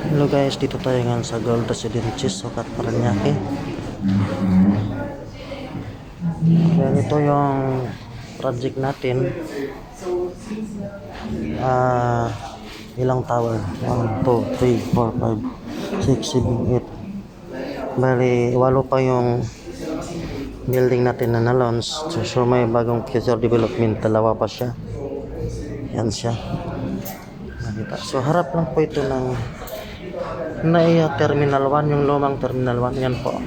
Hello guys, dito tayo ngayon sa Gold Residences, Sukat, Paranaque. Yan, ito yung project natin. Ilang tower? 1, 2, 3, 4, 5, 6, 7, 8. Bali, 8 pa yung building natin na na-launch. So may bagong future development, 2 pa siya. Yan siya. Nakita. So harap lang po ito ng NAIA Terminal 1, yung lumang Terminal 1. Yan po.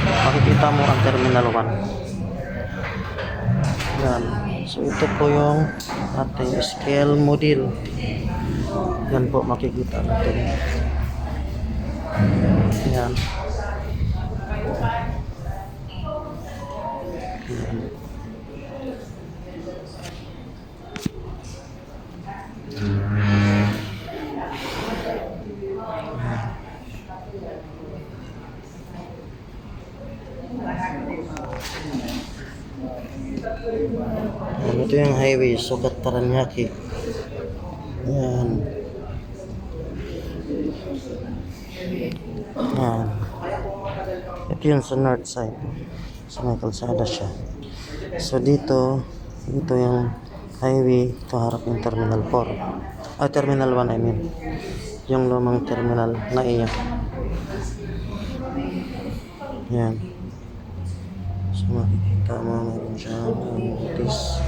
Makikita mo ang Terminal 1. Yan. So ito po yung ating scale model. Yan po makikita natin. Yan. Yan. Ito yung highway, Sukat, Paranaque. Yan. Yan. Ito yun sa north side. Sa may kalsada siya. So dito yung highway. Ito harap yung Terminal 4. Terminal 1 I mean. Yung lumang terminal na iya. Yan. So makikita mo meron siyang amenities.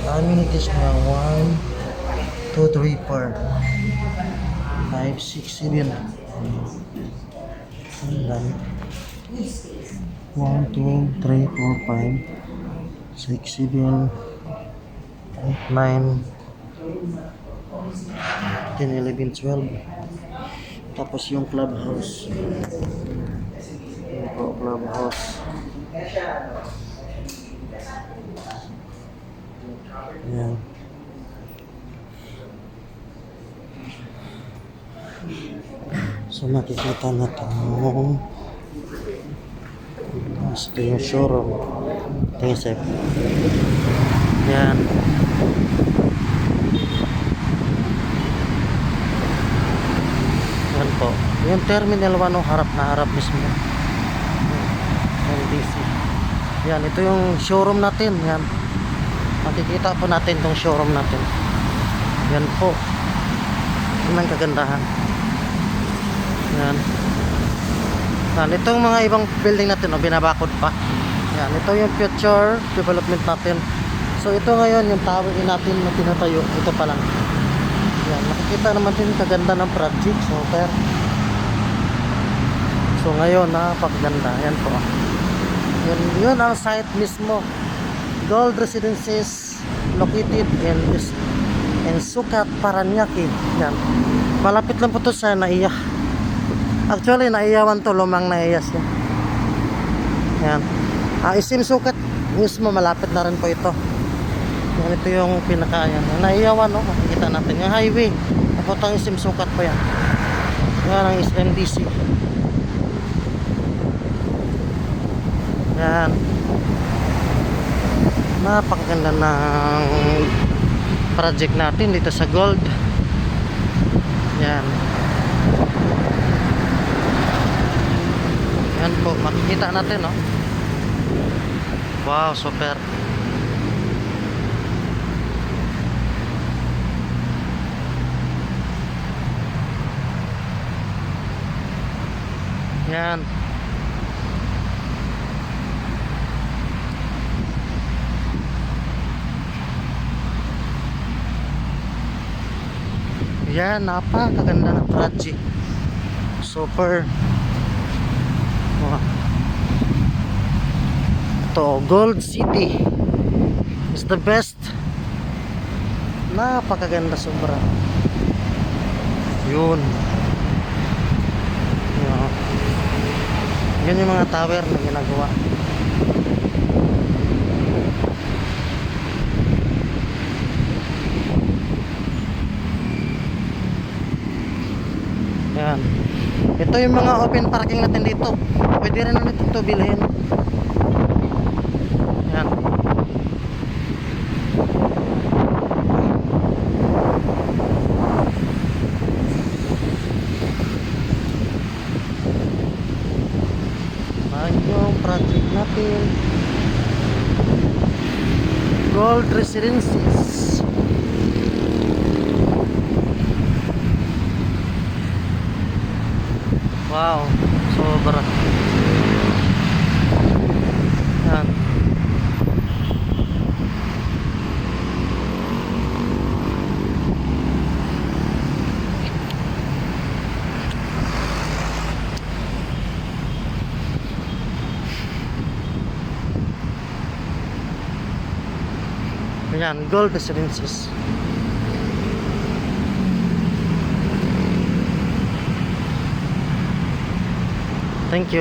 Amenities na 1, 2, 3, 4, 5, 6, 7. Ayan. 1, 2, 3, 4, 5, 6, 7, 8, 9, 10, 11, 12. Tapos yung clubhouse. Ito, clubhouse. Ayan. So makikita natin ito yung showroom. Ito yung safe. Ayan. Ayan po. Yung Terminal 1 harap na harap mismo. LDC. Yan, ito yung showroom natin. Yan. Makikita po natin itong showroom natin. Yan po. Yan ang kagandahan. Yan. Yan, itong mga ibang building natin, binabakod pa. Yan, ito yung future development natin. So ito ngayon yung tower natin na tinatayo. Ito pa lang. Yan, makikita naman din kaganda ng project. So ngayon, napakaganda. Yan po. Yun ang site mismo. Gold Residences located in Sukat, Paranaque. Yan. Malapit lang po to sa NAIA. Actually, NAIA 1 to, lumang NAIA siya. Yan. SM Sukat mismo, malapit na rin po ito. Yan, ito yung pinaka, yan. NAIA 1, makikita natin. Yung highway. Naputang SM Sukat po yan. Yan ang SMDC. Yan. Napakaganda ng project natin dito sa Gold. Yan. Yan po, makikita natin, no? Wow, super. Yan. Yan, napakaganda ng project. Super. Wow. Ito, Gold City is the best. Napakaganda sobra. Yun. Yan yung mga tower na ginagawa. Yan. Ito yung mga open parking natin dito. Pwede rin natin ito bilhin. Yan. natin. Gold Residences. Wow, sobra. Yan. Ayan, Gold Residences. Thank you.